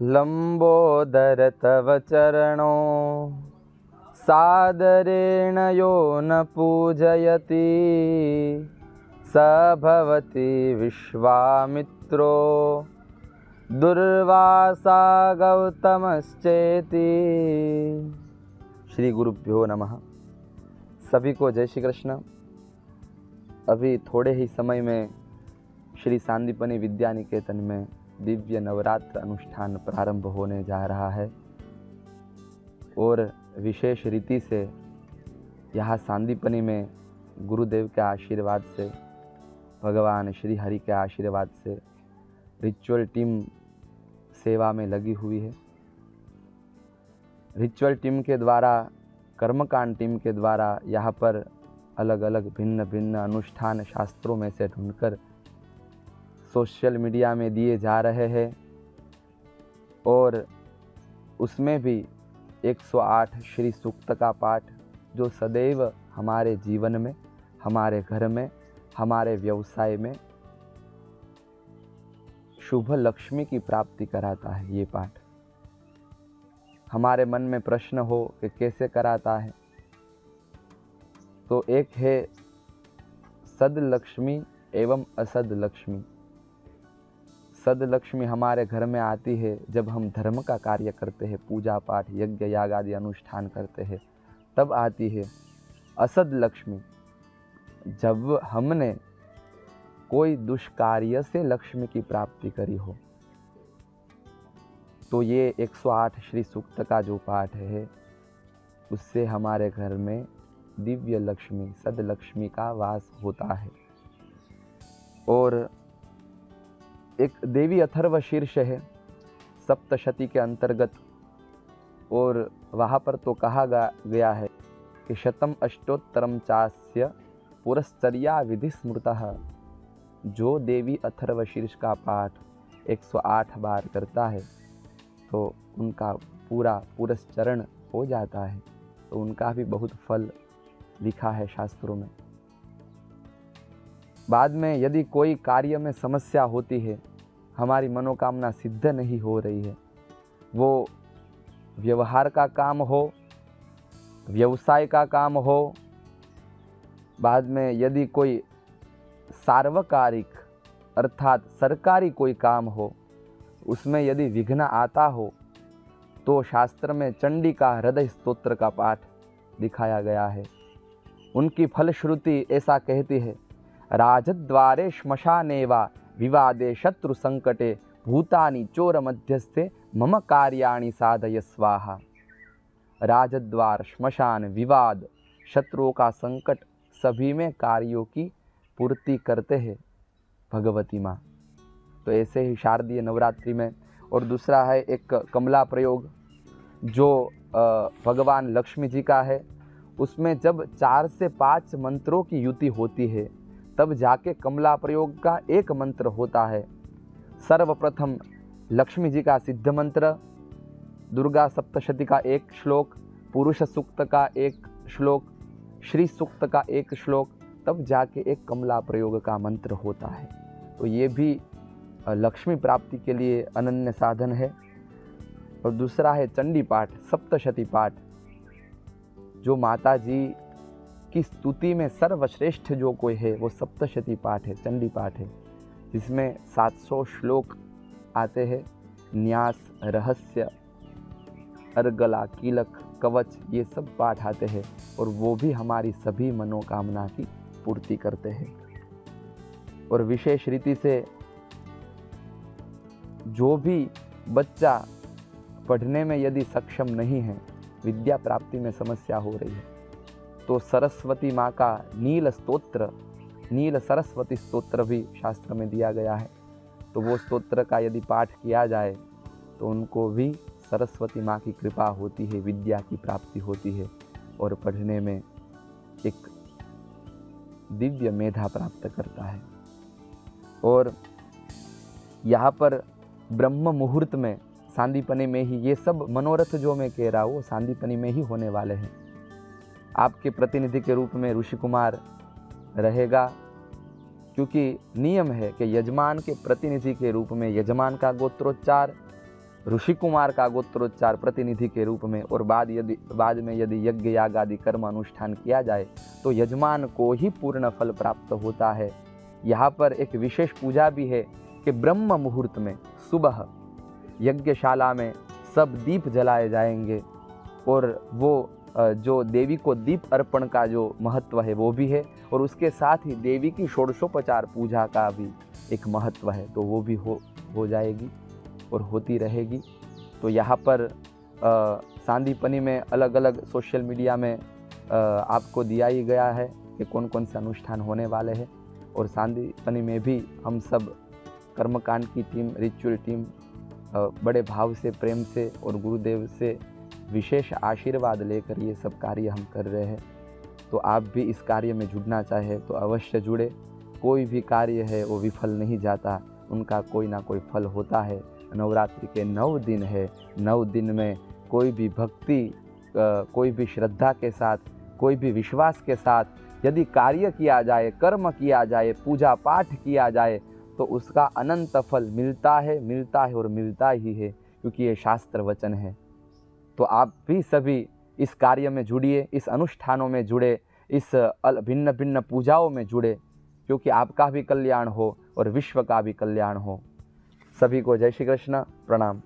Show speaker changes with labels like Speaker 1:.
Speaker 1: लंबोदर तव चरणो सादरेण यो न पूजयति स भवति विश्वामित्रो दुर्वासा गौतमश्चेति। श्री गुरुभ्यो नमः। सभी को जय श्री कृष्ण। अभी थोड़े ही समय में श्री सांदीपनि विद्या निकेतन में दिव्य नवरात्र अनुष्ठान प्रारंभ होने जा रहा है और विशेष रीति से यहाँ सांदीपनि में गुरुदेव के आशीर्वाद से, भगवान श्री हरि के आशीर्वाद से रिचुअल टीम सेवा में लगी हुई है। रिचुअल टीम के द्वारा, कर्मकांड टीम के द्वारा यहाँ पर अलग अलग भिन्न भिन्न अनुष्ठान शास्त्रों में से ढूंढकर सोशल मीडिया में दिए जा रहे हैं और उसमें भी 108 श्री सूक्त का पाठ जो सदैव हमारे जीवन में, हमारे घर में, हमारे व्यवसाय में शुभ लक्ष्मी की प्राप्ति कराता है। ये पाठ हमारे मन में प्रश्न हो कि कैसे कराता है, तो एक है सद लक्ष्मी एवं असद लक्ष्मी। सद लक्ष्मी हमारे घर में आती है जब हम धर्म का कार्य करते हैं, पूजा पाठ यज्ञ याग आदि अनुष्ठान करते हैं, तब आती है। असद लक्ष्मी जब हमने कोई दुष्कार्य से लक्ष्मी की प्राप्ति करी हो, तो ये 108 श्री सूक्त का जो पाठ है उससे हमारे घर में दिव्य लक्ष्मी, सद लक्ष्मी का वास होता है। और एक देवी अथर्व शीर्ष है सप्तशती के अंतर्गत, और वहाँ पर तो कहा गया है कि शतम अष्टोत्तरम चास्य पुरश्चर्या विधि स्मृतः। जो देवी अथर्व शीर्ष का पाठ 108 बार करता है तो उनका पूरा पुरस्चरण हो जाता है, तो उनका भी बहुत फल लिखा है शास्त्रों में। बाद में यदि कोई कार्य में समस्या होती है, हमारी मनोकामना सिद्ध नहीं हो रही है, वो व्यवहार का काम हो, व्यवसाय का काम हो, बाद में यदि कोई सार्वकारिक अर्थात सरकारी कोई काम हो, उसमें यदि विघ्न आता हो, तो शास्त्र में चंडी का हृदय स्तोत्र का पाठ दिखाया गया है। उनकी फलश्रुति ऐसा कहती है, राजद्वारे श्मशाने वा विवादे शत्रु संकटे भूतानि चोर मध्यस्थे मम कार्याणि साधय स्वाहा। राजद्वार, श्मशान, विवाद, शत्रुओं का संकट, सभी में कार्यों की पूर्ति करते हैं भगवती माँ। तो ऐसे ही शारदीय नवरात्रि में। और दूसरा है एक कमला प्रयोग जो भगवान लक्ष्मी जी का है। उसमें जब 4 से 5 मंत्रों की युति होती है तब जाके कमला प्रयोग का एक मंत्र होता है। सर्वप्रथम लक्ष्मी जी का सिद्ध मंत्र, दुर्गा सप्तशती का एक श्लोक, पुरुष सूक्त का एक श्लोक, श्री सूक्त का एक श्लोक, तब जाके एक कमला प्रयोग का मंत्र होता है। तो ये भी लक्ष्मी प्राप्ति के लिए अनन्य साधन है। और दूसरा है चंडी पाठ, सप्तशती पाठ, जो माता जी की स्तुति में सर्वश्रेष्ठ जो कोई है वो सप्तशती पाठ है, चंडी पाठ है, जिसमें 700 श्लोक आते हैं। न्यास, रहस्य, अर्गला, कीलक, कवच, ये सब पाठ आते हैं और वो भी हमारी सभी मनोकामना की पूर्ति करते हैं। और विशेष रीति से जो भी बच्चा पढ़ने में यदि सक्षम नहीं है, विद्या प्राप्ति में समस्या हो रही है, तो सरस्वती माँ का नील स्तोत्र, नील सरस्वती स्तोत्र भी शास्त्र में दिया गया है। तो वो स्तोत्र का यदि पाठ किया जाए तो उनको भी सरस्वती माँ की कृपा होती है, विद्या की प्राप्ति होती है और पढ़ने में एक दिव्य मेधा प्राप्त करता है। और यहाँ पर ब्रह्म मुहूर्त में सांदीपनि में ही ये सब मनोरथ जो मैं कह रहा हूँ वो सांदीपनि में ही होने वाले हैं। आपके प्रतिनिधि के रूप में ऋषि कुमार रहेगा, क्योंकि नियम है कि यजमान के प्रतिनिधि के रूप में यजमान का गोत्रोच्चार ऋषि कुमार का गोत्रोच्चार प्रतिनिधि के रूप में और बाद में यदि यज्ञ याग आदि कर्म अनुष्ठान किया जाए तो यजमान को ही पूर्ण फल प्राप्त होता है। यहाँ पर एक विशेष पूजा भी है कि ब्रह्म मुहूर्त में सुबह यज्ञशाला में सब दीप जलाए जाएंगे और वो जो देवी को दीप अर्पण का जो महत्व है वो भी है, और उसके साथ ही देवी की षोडशोपचार पूजा का भी एक महत्व है, तो वो भी हो जाएगी और होती रहेगी। तो यहाँ पर सांदीपनी में अलग अलग सोशल मीडिया में आपको दिया ही गया है कि कौन कौन से अनुष्ठान होने वाले हैं, और सांदीपनी में भी हम सब कर्मकांड की टीम, रिचुअल टीम बड़े भाव से, प्रेम से और गुरुदेव से विशेष आशीर्वाद लेकर ये सब कार्य हम कर रहे हैं। तो आप भी इस कार्य में जुड़ना चाहे तो अवश्य जुड़े। कोई भी कार्य है वो विफल नहीं जाता, उनका कोई ना कोई फल होता है। नवरात्रि के 9 दिन है, 9 दिन में कोई भी भक्ति, कोई भी श्रद्धा के साथ, कोई भी विश्वास के साथ यदि कार्य किया जाए, कर्म किया जाए, पूजा पाठ किया जाए तो उसका अनंत फल मिलता है और मिलता ही है, क्योंकि ये शास्त्र वचन है। तो आप भी सभी इस कार्य में जुड़िए, इस अनुष्ठानों में जुड़े, इस भिन्न भिन्न पूजाओं में जुड़े, क्योंकि आपका भी कल्याण हो और विश्व का भी कल्याण हो। सभी को जय श्री कृष्ण, प्रणाम।